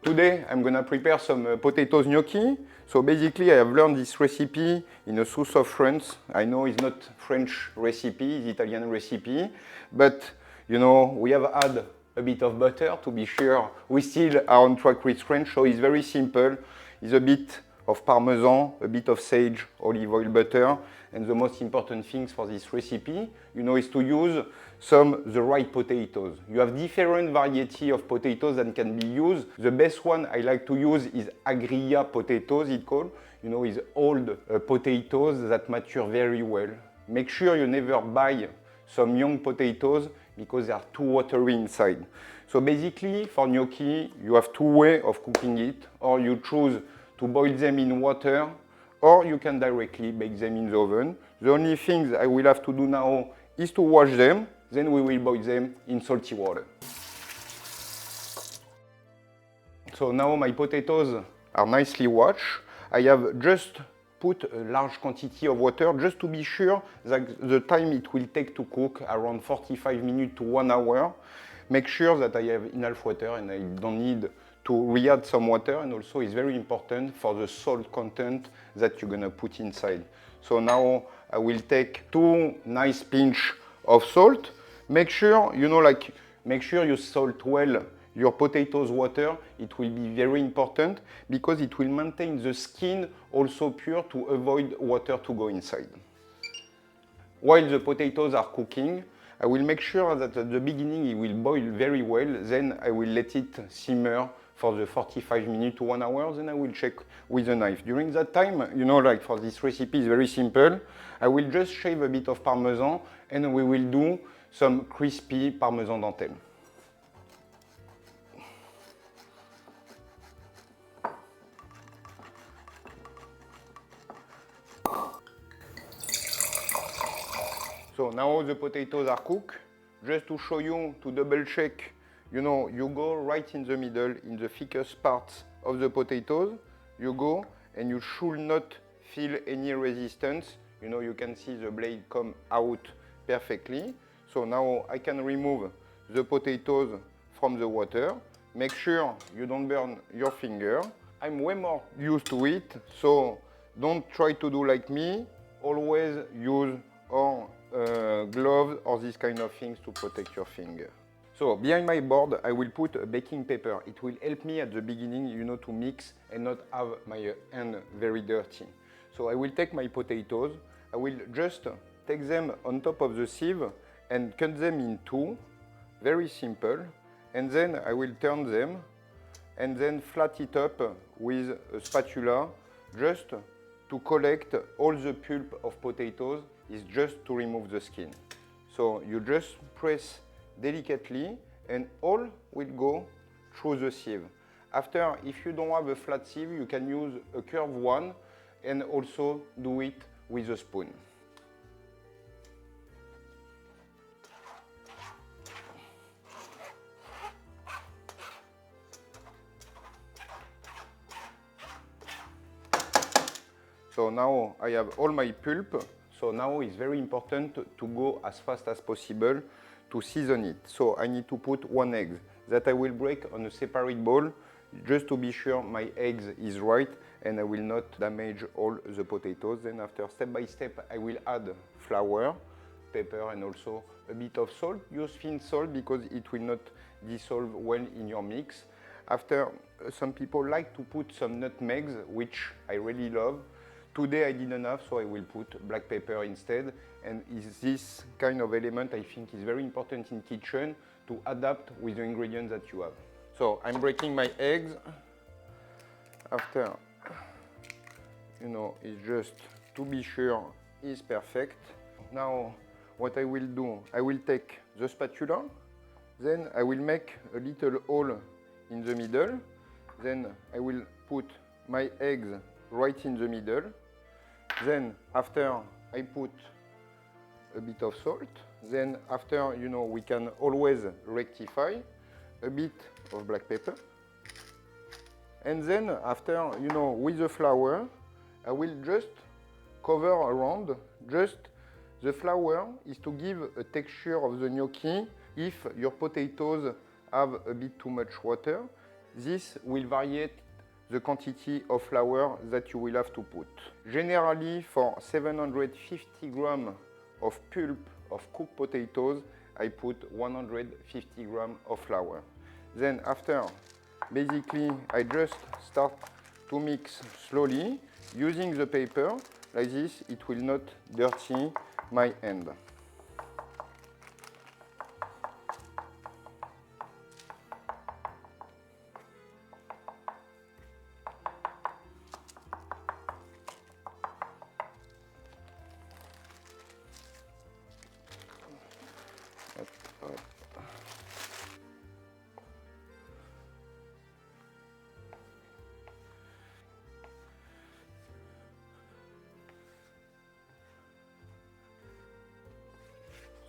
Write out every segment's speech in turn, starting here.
Today I'm gonna prepare some potatoes gnocchi. So basically I have learned this recipe in a south of France. I know it's not French recipe, it's Italian recipe, but you know, we have had a bit of butter to be sure we still are on track with French, so it's very simple. It's a bit of Parmesan, a bit of sage, olive oil, butter, and the most important things for this recipe, you know, is to use the right potatoes. You have different variety of potatoes that can be used. The best one I like to use is agria potatoes, it's called. You know, it's old potatoes that mature very well. Make sure you never buy some young potatoes because they are too watery inside. So basically, for gnocchi, you have two ways of cooking it, or you choose to boil them in water, or you can directly bake them in the oven. The only thing I will have to do now is to wash them, then we will boil them in salty water. So now my potatoes are nicely washed. I have just put a large quantity of water just to be sure that the time it will take to cook, around 45 minutes to 1 hour. Make sure that I have enough water and I don't need to re-add some water, and also it's very important for the salt content that you're gonna put inside. So now I will take 2 nice pinch of salt. Make sure, you know, like, make sure you salt well your potatoes water. It will be very important because it will maintain the skin also pure to avoid water to go inside. While the potatoes are cooking, I will make sure that at the beginning it will boil very well, then I will let it simmer for the 45 minutes to 1 hour, then I will check with a knife. During that time, you know, like for this recipe, it's very simple. I will just shave a bit of Parmesan and we will do some crispy Parmesan dentelle. So now the potatoes are cooked. Just to show you, to double check, you know, you go right in the middle, in the thickest parts of the potatoes. You go and you should not feel any resistance. You know, you can see the blade come out perfectly. So now I can remove the potatoes from the water. Make sure you don't burn your finger. I'm way more used to it, so don't try to do like me. Always use or gloves or these kind of things to protect your finger. So behind my board, I will put a baking paper. It will help me at the beginning, you know, to mix and not have my hand very dirty. So I will take my potatoes. I will just take them on top of the sieve and cut them in two, very simple. And then I will turn them and then flat it up with a spatula just to collect all the pulp of potatoes. Is just to remove the skin. So you just press delicately and all will go through the sieve. After, if you don't have a flat sieve, you can use a curved one and also do it with a spoon. So now I have all my pulp. So now it's very important to go as fast as possible to season it. So I need to put 1 egg that I will break on a separate bowl just to be sure my eggs is right and I will not damage all the potatoes. Then after, step by step, I will add flour, pepper and also a bit of salt. Use thin salt because it will not dissolve well in your mix. After, some people like to put some nutmegs, which I really love. Today I didn't have, so I will put black pepper instead. And this kind of element I think is very important in kitchen to adapt with the ingredients that you have. So I'm breaking my eggs. After, you know, it's just to be sure it's perfect. Now what I will do, I will take the spatula, then I will make a little hole in the middle. Then I will put my eggs right in the middle. Then after I put a bit of salt. Then after, you know, we can always rectify a bit of black pepper. And then after, you know, with the flour, I will just cover around. Just the flour is to give a texture of the gnocchi. If your potatoes have a bit too much water, this will vary the quantity of flour that you will have to put. Generally, for 750 grams of pulp of cooked potatoes, I put 150 grams of flour. Then after, basically, I just start to mix slowly using the paper. Like this, it will not dirty my hand.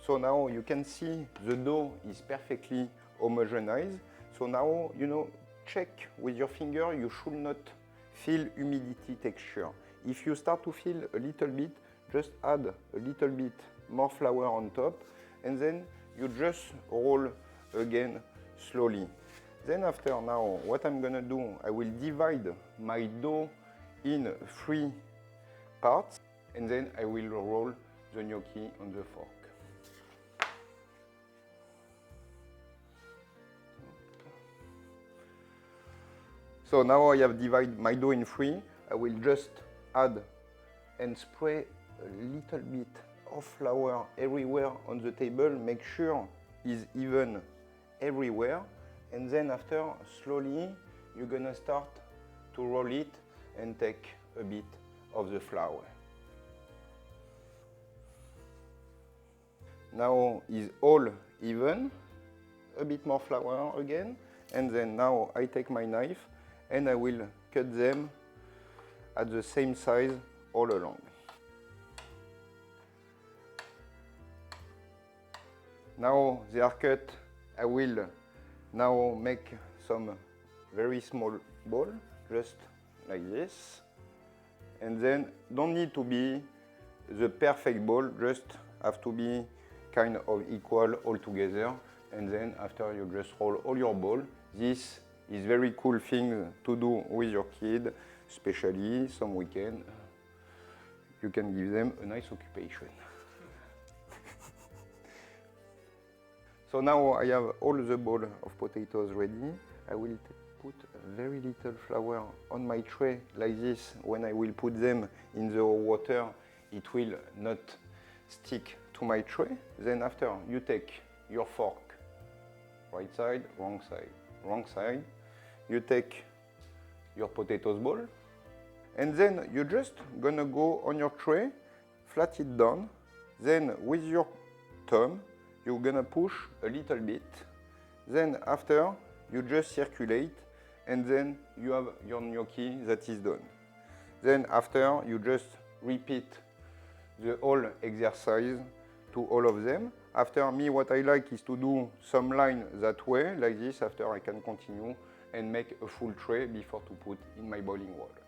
So now you can see the dough is perfectly homogenized. So now, check with your finger, you should not feel humidity texture. If you start to feel a little bit, just add a little bit more flour on top, and then you just roll again slowly. Then after now, what I'm gonna do, I will divide my dough in 3 parts, and then I will roll the gnocchi on the fork. So now I have divided my dough in 3. I will just add and spray a little bit of flour everywhere on the table. Make sure it's even everywhere. And then after, slowly, you're gonna start to roll it and take a bit of the flour. Now it's all even. A bit more flour again. And then now I take my knife and I will cut them at the same size all along. Now they are cut, I will now make some very small ball, just like this. And then don't need to be the perfect ball, just have to be kind of equal all together. And then after you just roll all your ball. This is very cool thing to do with your kid, especially some weekend. You can give them a nice occupation. So now I have all the bowl of potatoes ready. I will put very little flour on my tray like this. When I will put them in the water, it will not stick to my tray. Then after, you take your fork, right side, wrong side, wrong side. You take your potatoes ball, and then you're just gonna go on your tray, flat it down. Then with your thumb, you're gonna push a little bit. Then after, you just circulate, and then you have your gnocchi that is done. Then after, you just repeat the whole exercise to all of them. After me, what I like is to do some line that way, like this. After I can continue and make a full tray before to put in my boiling water.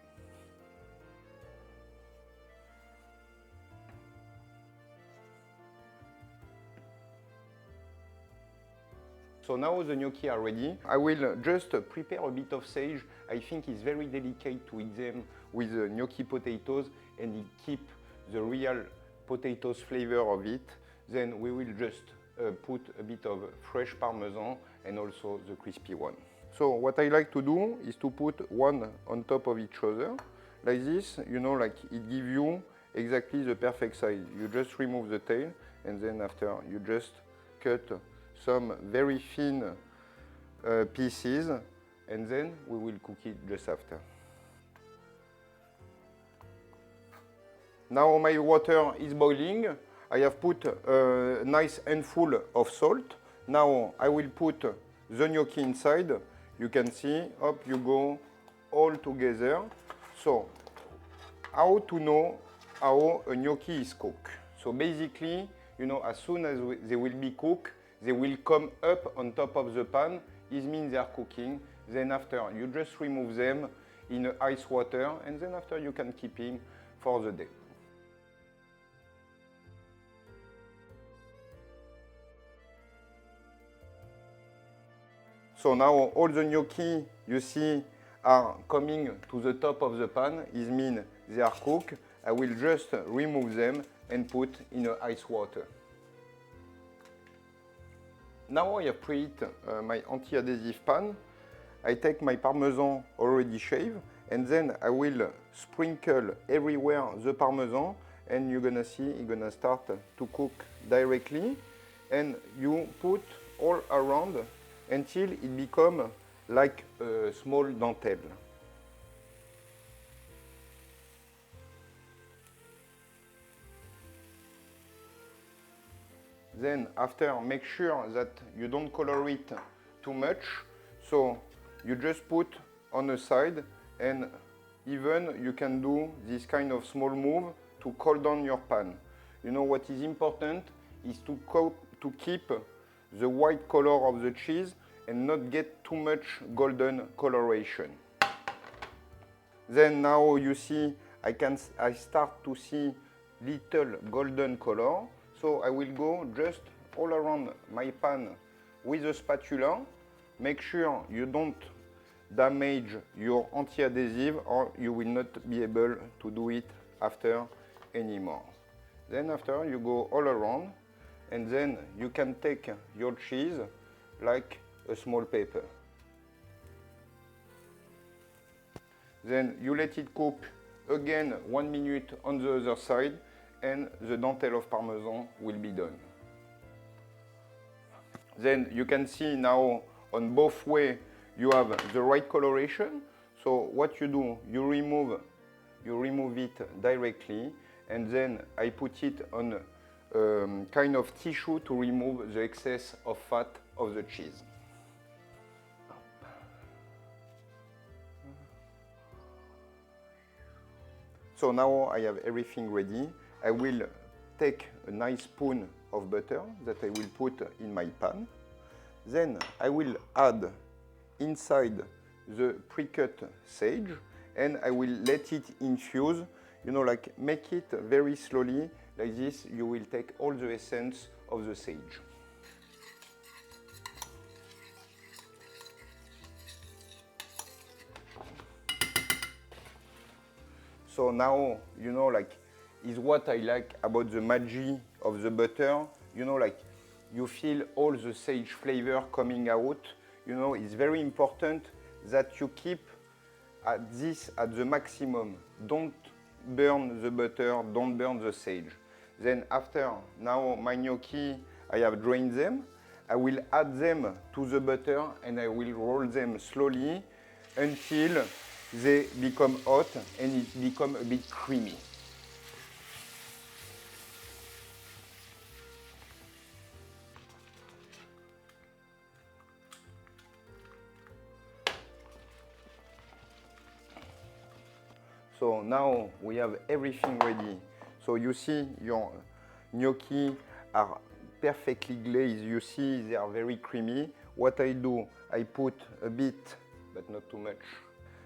So now the gnocchi are ready. I will just prepare a bit of sage. I think it's very delicate to eat them with the gnocchi potatoes, and it keep the real potatoes flavor of it. Then we will just put a bit of fresh Parmesan and also the crispy one. So what I like to do is to put one on top of each other, like this, like it gives you exactly the perfect size. You just remove the tail, and then after you just cut some very thin pieces, and then we will cook it just after. Now my water is boiling. I have put a nice handful of salt. Now I will put the gnocchi inside. You can see, up you go all together. So, how to know how a gnocchi is cooked? So basically, as soon as they will be cooked, they will come up on top of the pan. It means they are cooking. Then after, you just remove them in ice water, and then after you can keep them for the day. So now all the gnocchi you see are coming to the top of the pan. It means they are cooked. I will just remove them and put in ice water. Now I have preheat my anti-adhesive pan. I take my Parmesan already shaved, and then I will sprinkle everywhere the Parmesan, and you're gonna see it's gonna start to cook directly, and you put all around until it becomes like a small dentelle. Then after, make sure that you don't color it too much. So you just put on the side, and even you can do this kind of small move to cool down your pan. You know what is important is to keep the white color of the cheese and not get too much golden coloration. Then now you see I start to see little golden color. So I will go just all around my pan with a spatula. Make sure you don't damage your anti-adhesive, or you will not be able to do it after anymore. Then after you go all around, and then you can take your cheese like a small paper. Then you let it cook again 1 minute on the other side, and the dentelle of Parmesan will be done. Then you can see now on both ways you have the right coloration. So what you do, you remove it directly, and then I put it on a kind of tissue to remove the excess of fat of the cheese. So now I have everything ready. I will take a nice spoon of butter that I will put in my pan. Then I will add inside the pre-cut sage, and I will let it infuse, you know, like make it very slowly. Like this, you will take all the essence of the sage. So now, you know, like, is what I like about the magic of the butter. You know, like, you feel all the sage flavor coming out. You know, it's very important that you keep at the maximum. Don't burn the butter, don't burn the sage. Then after, now my gnocchi, I have drained them. I will add them to the butter, and I will roll them slowly until they become hot and it become a bit creamy. So now we have everything ready. So you see your gnocchi are perfectly glazed. You see they are very creamy. What I do, I put a bit, but not too much,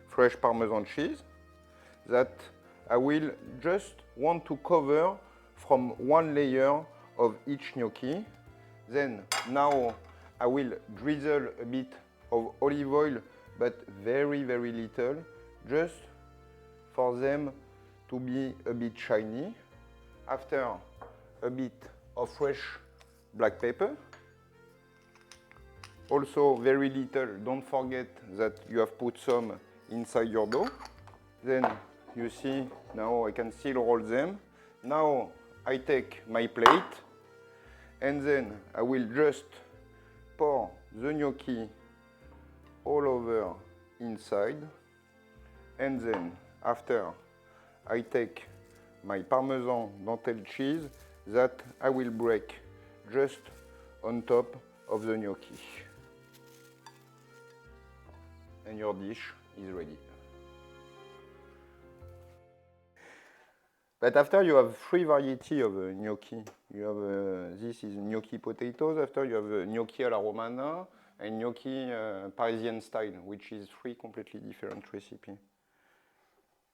fresh Parmesan cheese that I will just want to cover from one layer of each gnocchi. Then now I will drizzle a bit of olive oil, but very, very little, just for them to be a bit shiny. After, a bit of fresh black pepper. Also very little, don't forget that you have put some inside your dough. Then you see, now I can still roll them. Now I take my plate, and then I will just pour the gnocchi all over inside, and then after I take my Parmesan dentelle cheese that I will break just on top of the gnocchi. And your dish is ready. But after you have 3 varieties of gnocchi. You have this is gnocchi potatoes. After you have gnocchi alla romana and gnocchi Parisian style, which is 3 completely different recipes.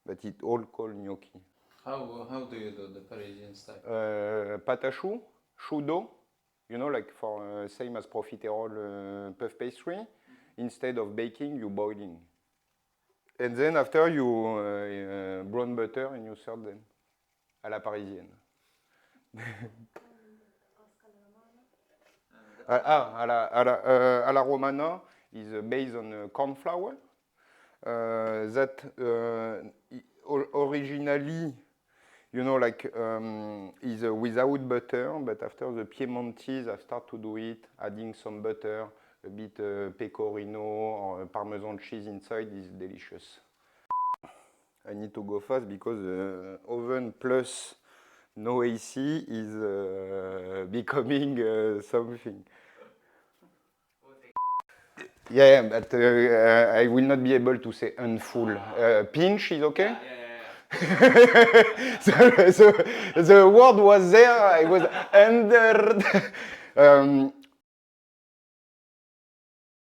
But it all called gnocchi. How do you do the Parisian style? Pâte à choux, choux dough, you know, like for same as profiterole puff pastry. instead of baking, you boiling. And then after you brown butter and you serve them à la parisienne. À la romana is based on corn flour. That originally, you know, like is without butter, but after the Piemontese have started to do it, adding some butter, a bit pecorino or Parmesan cheese inside is delicious. I need to go fast because oven plus no AC is becoming something. Yeah, but I will not be able to say unfull. Pinch is okay? The word was there, I was under.